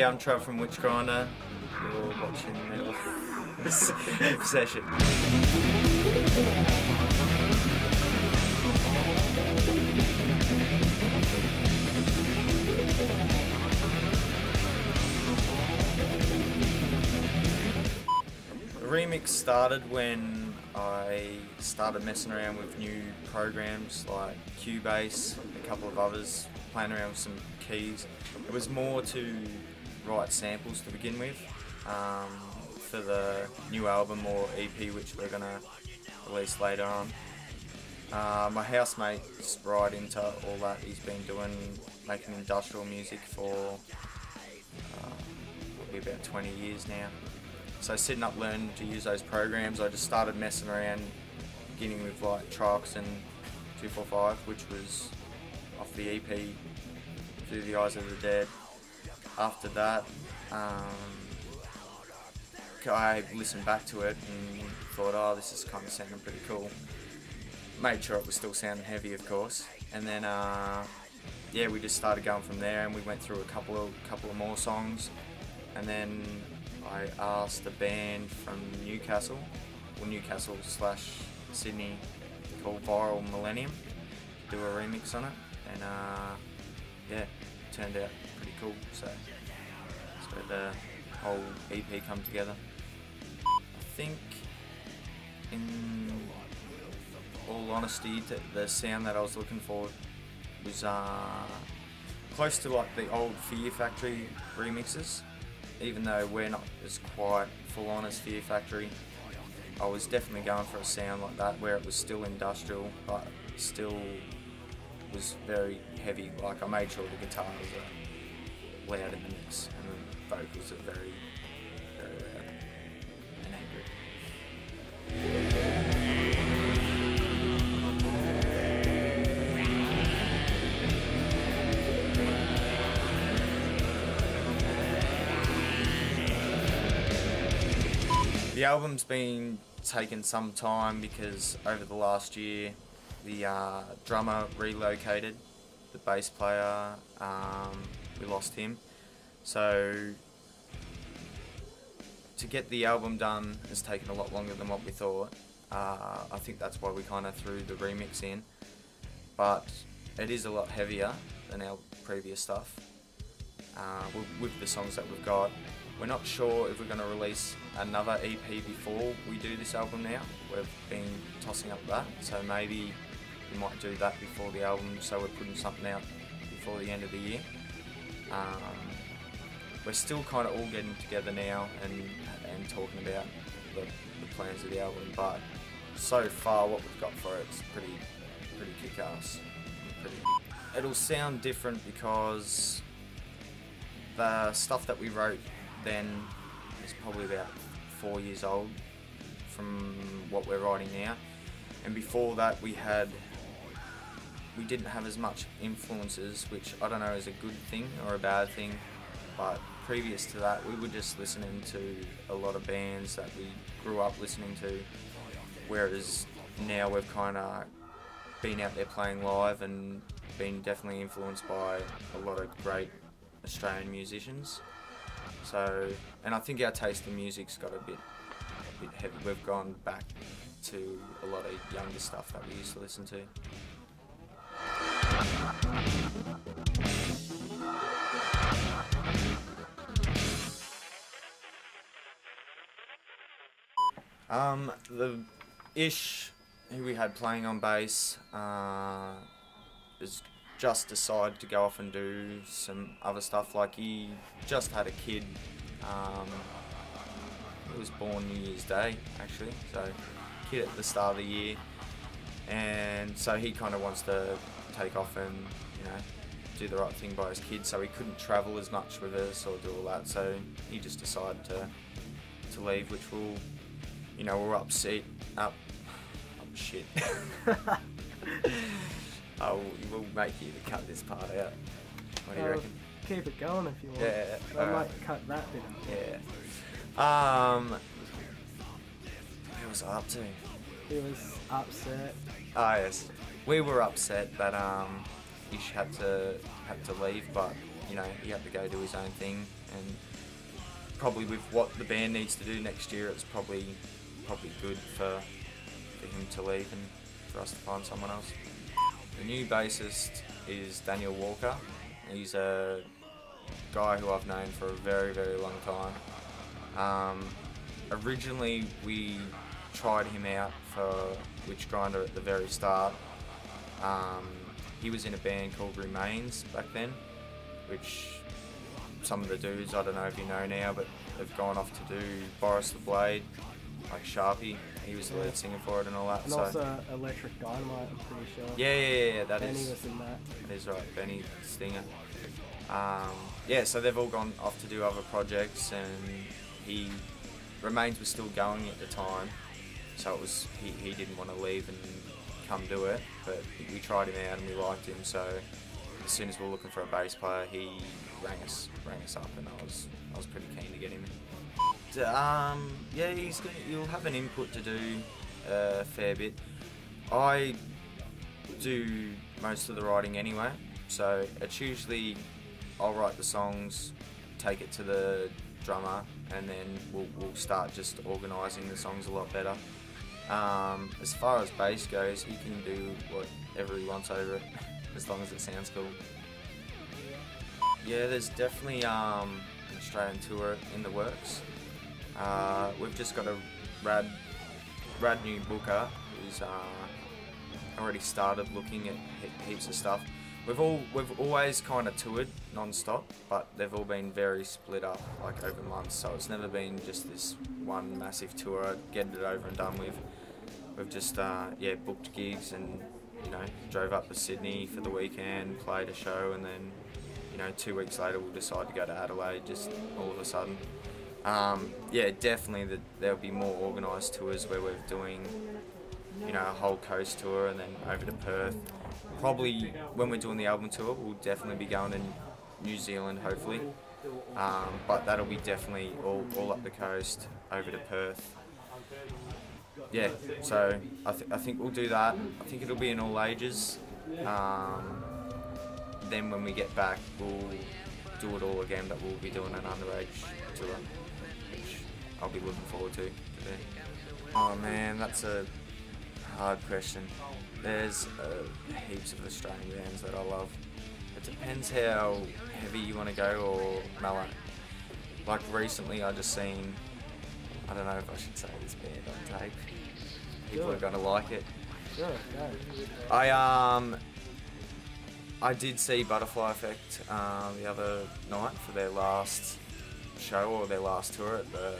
Hey, I'm Trav from Witchgrinder. You're watching Metal Session. The remix started when I started messing around with new programs like Cubase, a couple of others, playing around with some keys. It was more to write samples to begin with for the new album or EP which we're going to release later on. My housemate's right into all that. He's been making industrial music for probably about 20 years now. So sitting up learning to use those programs, I just started messing around, beginning with like Triox and 245, which was off the EP Through the Eyes of the Dead. After that, I listened back to it and thought, oh, this is kind of sounding pretty cool. Made sure it was still sounding heavy, of course, and then yeah, we just started going from there, and we went through a couple of more songs, and then I asked a band from Newcastle / Sydney called Viral Millennium to do a remix on it, and yeah, it turned out pretty cool. So the whole EP come together. I think, in all honesty, the sound that I was looking for was close to like the old Fear Factory remixes. Even though we're not as quite full on as Fear Factory, I was definitely going for a sound like that where it was still industrial but still was very heavy. Like, I made sure the guitars are loud in the mix and the vocals are very, very loud and angry. The album's been taking some time because over the last year the drummer relocated, the bass player, we lost him. So to get the album done has taken a lot longer than what we thought. I think that's why we kind of threw the remix in, but it is a lot heavier than our previous stuff with the songs that we've got. We're not sure if we're going to release another EP before we do this album now. We've been tossing up that, so maybe we might do that before the album, so we're putting something out before the end of the year. We're still kind of all getting together now and talking about the plans of the album, but so far what we've got for it is pretty kick-ass. It'll sound different because the stuff that we wrote then is probably about 4 years old from what we're writing now, and before that we didn't have as much influences, which I don't know is a good thing or a bad thing, but previous to that we were just listening to a lot of bands that we grew up listening to, whereas now we've kind of been out there playing live and been definitely influenced by a lot of great Australian musicians. So, and I think our taste in music's got a bit heavy. We've gone back to a lot of younger stuff that we used to listen to. The Ish, who we had playing on bass, is just decided to go off and do some other stuff. Like, he just had a kid. He was born New Year's Day, actually, so kid at the start of the year, and so he kind of wants to take off and, you know, do the right thing by his kid, so he couldn't travel as much with us or do all that, so he just decided to leave, which will, you know, we're upset. Shit. We'll make you to cut this part out. What do you reckon? Keep it going if you want. Yeah. I might cut that bit. Yeah. What was I up to? He was upset. Ah, yes. We were upset that Ish had to leave, but you know, he had to go do his own thing, and probably with what the band needs to do next year, it's probably good for him to leave and for us to find someone else. The new bassist is Daniel Walker. He's a guy who I've known for a very, very long time. Originally we tried him out for Witchgrinder at the very start. He was in a band called Remains back then, which some of the dudes, I don't know if you know now, but have gone off to do Boris the Blade, like Sharpie. He was the lead singer for it and all that. And also Electric Dynamite, I'm pretty sure. Yeah, Benny was in that. That is right, Benny Stinger. Yeah, so they've all gone off to do other projects, and Remains was still going at the time, so it was he didn't want to leave and come do it, but we tried him out and we liked him, so as soon as we were looking for a bass player, he rang us up, and I was pretty keen to get him in. Yeah, he'll have an input to do a fair bit. I do most of the writing anyway, so it's usually I'll write the songs, take it to the drummer, and then we'll start just organising the songs a lot better. As far as bass goes, he can do whatever he wants over it, as long as it sounds cool. Yeah, there's definitely an Australian tour in the works. We've just got a rad new booker who's already started looking at heaps of stuff. We've always kind of toured non-stop, but they've all been very split up, like over months. So it's never been just this one massive tour, get it over and done with. We've just booked gigs and, you know, drove up to Sydney for the weekend, played a show, and then, you know, 2 weeks later we'll decide to go to Adelaide just all of a sudden. Yeah, definitely there'll be more organised tours where we're doing, you know, a whole coast tour and then over to Perth. Probably when we're doing the album tour, we'll definitely be going to New Zealand, hopefully. But that'll be definitely all up the coast, over to Perth. Yeah, so I think we'll do that. I think it'll be in all ages. Then when we get back, we'll do it all again, but we'll be doing an underage tour, which I'll be looking forward to. Oh man, that's a hard question. There's heaps of Australian bands that I love. It depends how heavy you want to go or mellow. Like recently I just seen, I don't know if I should say this band on tape. People are gonna like it. Sure, go. I did see Butterfly Effect the other night for their last show or their last tour at the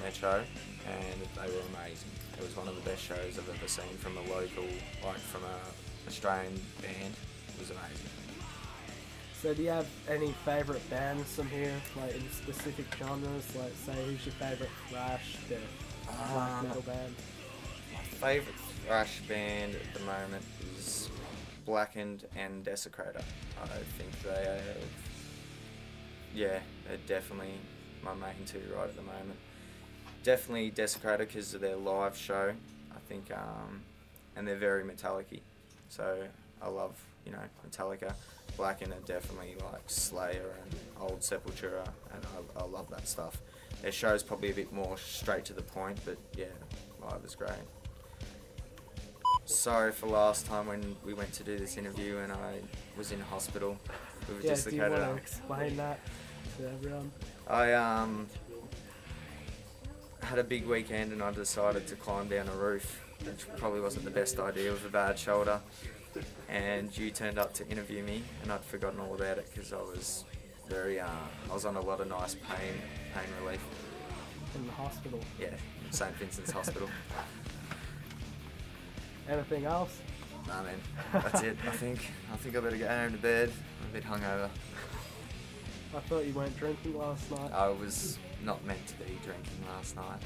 Metro, and they were amazing. It was one of the best shows I've ever seen from a local, like from a Australian band. It was amazing. So do you have any favourite bands from here, like in specific genres? Like say, who's your favourite thrash, death, black metal band? My favourite thrash band at the moment is Blackened and Desecrator. I think they're definitely my main two right at the moment. Definitely Desecrator because of their live show, I think, and they're very metallic-y. So I love, you know, Metallica. Blackened are definitely like Slayer and Old Sepultura, and I love that stuff. Their show's probably a bit more straight to the point, but yeah, live is great. Sorry for last time when we went to do this interview and I was in hospital. We were do you want to explain that to everyone? I had a big weekend and I decided to climb down a roof, which probably wasn't the best idea with a bad shoulder. And you turned up to interview me, and I'd forgotten all about it because I was I was on a lot of nice pain relief. In the hospital? Yeah, St. Vincent's Hospital. Anything else? Nah man, that's it. I think I better go home to bed. I'm a bit hungover. I thought you weren't drinking last night. I was not meant to be drinking last night.